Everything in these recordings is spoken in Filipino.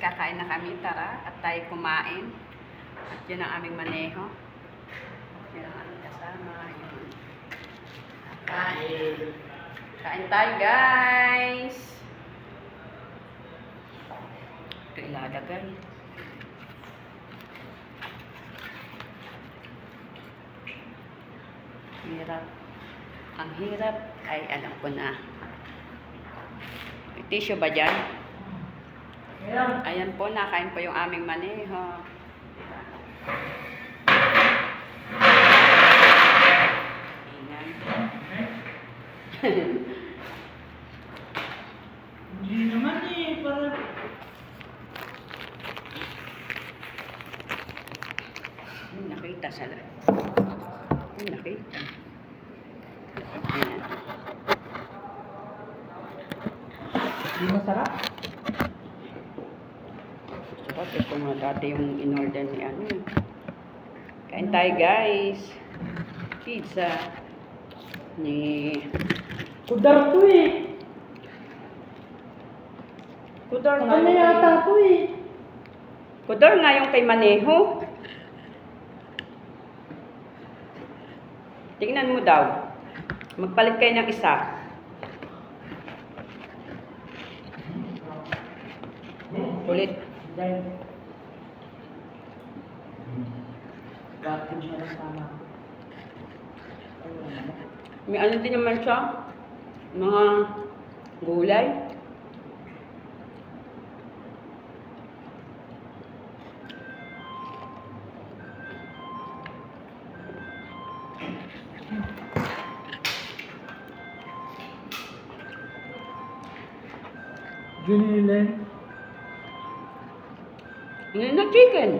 kakain na kami. Tara, at tayo kumain. At yun ang aming maneho. Yun ang aming kasama. Yun. Kain. Kain tayo, guys. Ito ilalagay. Hirap. Ang hirap ay alam ko na. May tissue ba dyan? Ayan po, nakain po yung aming maneho. Ingay. Hindi naman eh, para... Nakita sa lahat. Nakita. Ayan. Hindi masarap. Sarap. Ito nga dati yung in-order ni ano. Kain tayo, guys. Pizza. Ni... Kudar to eh. Kudor nga Ano yung yata to eh. Kudor nga yung kay Maneho. Tingnan mo daw. Magpalit kayo ng isa. Ulit. Dahil... Bakit siya na sama. May ano din naman siya. Mga gulay. Ginilen. Ano na chicken?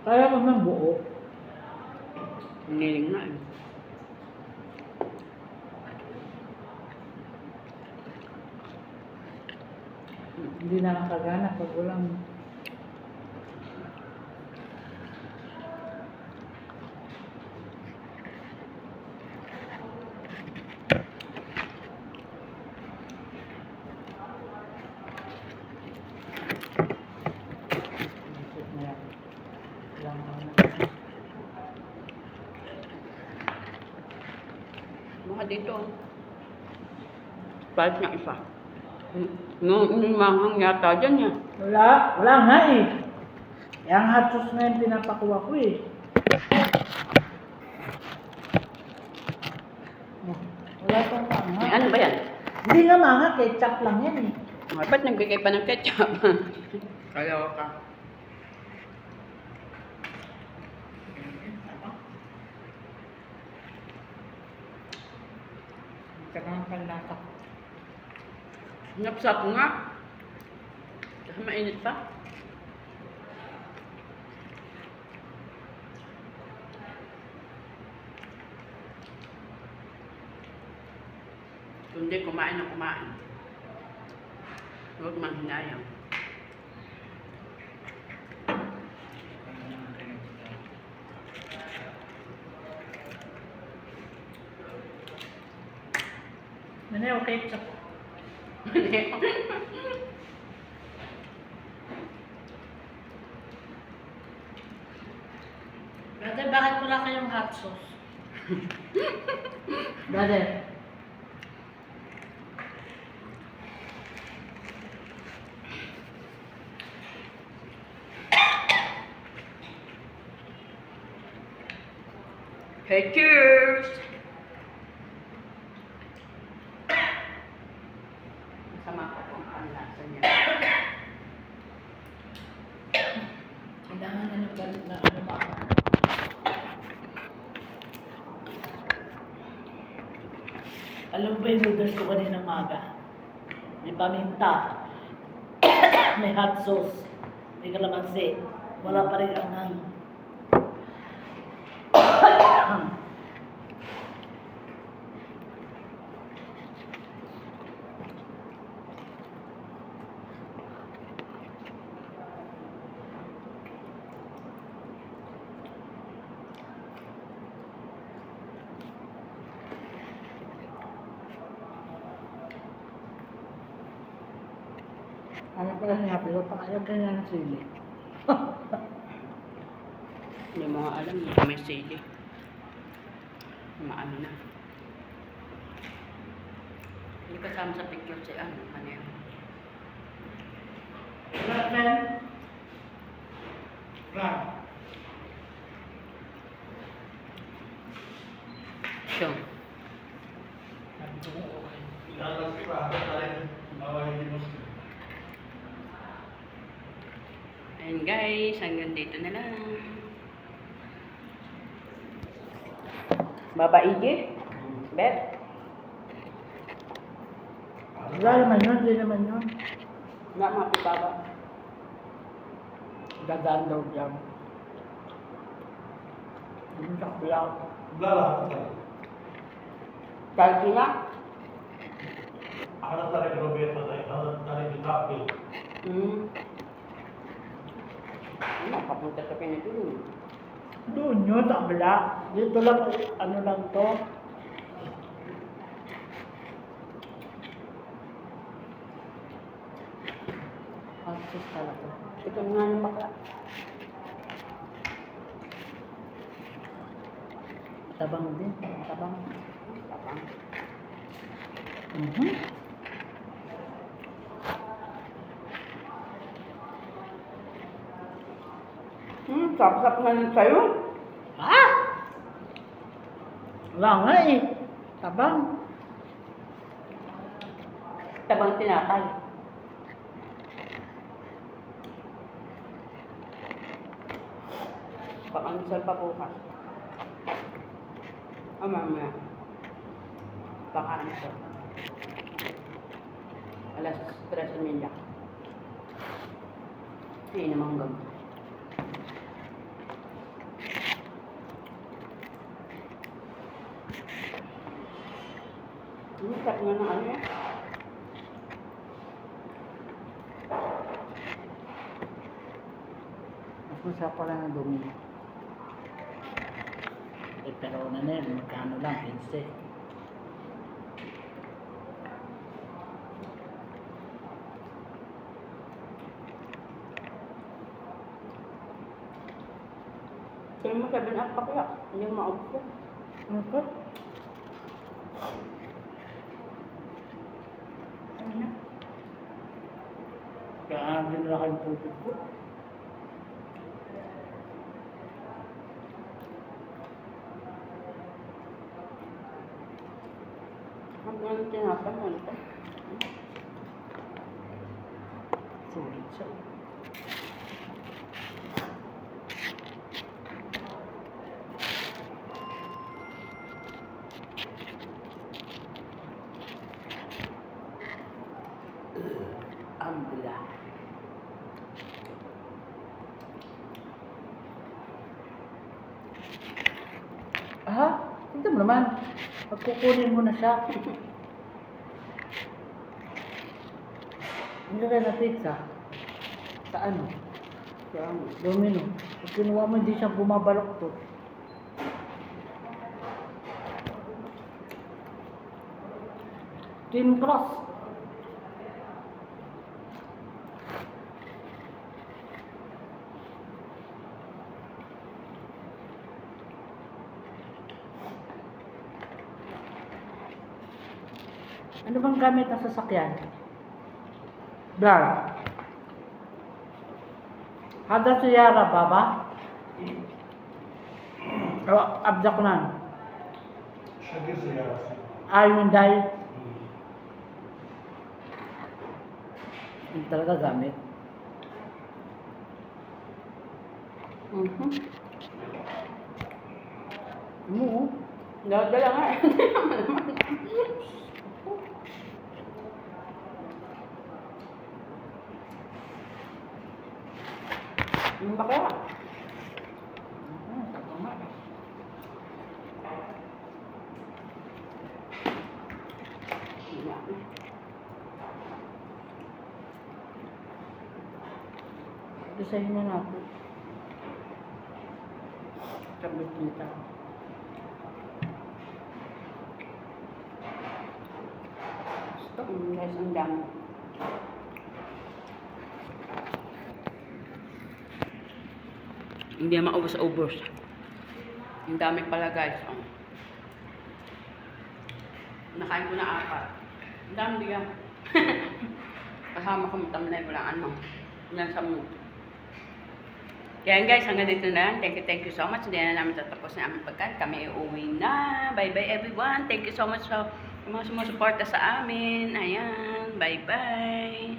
Kaya ko ng buo. Niling na eh. Hindi nakakagana pag walang... Mga dito. Palit na isa. Manghang yata dyan yan. Wala nga eh. Yang hot sauce na yung pinapakuha ko eh. Wala pang manga. Ano ba yan? Hindi nga manga, ketchup lang yan eh. Ba't nagbigay pa ng ketchup? Kaya ka. Tsaka ang panlasa. Napsap nga. Kasi mainit pa. Kundi kumain na kumain. Huwag manghinayang. Ano yung ketchup? Brother, bakit wala kayong hot sauce? Brother. Hey, cheers! Masama pa kung panlasa niya. Kailangan na nagkalit na ano ba? Alam ba yung noodles ko kanina maga? May paminta. May hot sauce. May kalamansi. Wala pa rin ang Ano pala niya, pero pakailan ka niya ng sili. Hindi mo nga alam, hindi may sili. Maano na. Hindi kasama sa picture si ano yun. Right, man? Right. So, ayun guys, hanggang dito na lang. Baba Ige? Bet? Wala naman yun, hindi naman yun. Wala mga pibaba. Dadaan daw dyan. Hindi sa kabila. Kalki na? Ano, papunta sa Pilipinas. Doon yun, sa kabila. Dito lang, ano lang to. Access talaga. Ito nga ng bakla. Tabang din, tabang. Tapang. Mhm. Sap-sap na lang sa'yo. Ha? Wala nga eh. Tabang. Tabang tinapay. Pakansal pa bukas. Mamaya. Pakansal. Alas 3:30. Hindi naman gagawin. Sarap nga ng ano eh. Mas masarap pala ng dumi. Eh, pero na yun, magkano lang, 15. Kaya mo 7 up pa kaya. Hindi mo maubos. Ano pa? Ano na? Kaya dinala kayong tubig ko. Hanggang tinapay mo ito. Sulit siya. Alhamdulillah. Aha, ito mo naman. Pagkukunin mo na siya. Hindi ka na pizza. Sa ano? Kaya mo. Domino. Pag kinuha mo, hindi siya bumabalok to. Twin cross. Ano bang gamit ng sasakyan? Blar. Hada siyara baba? O abjaknan? Hyundai. Hindi talaga gamit. Oo. Dala nga. Ano ba kaya? Tapos nga. Design na natin. Kabit kita. Guys, ang dami. Hindi na maubos-ubos. Ang dami pala guys. Oh. Nakain ko na 4. Ang dami diyan. Kasama ko matamlay. Walang ano. Walang samot. Kaya guys, hanggang dito na. Thank you so much. Hindi na namin tatapos na aming pagkain. Kami uuwi na. Bye-bye everyone. Thank you so much sa mga sumusuporta sa amin. Ayan. Bye-bye.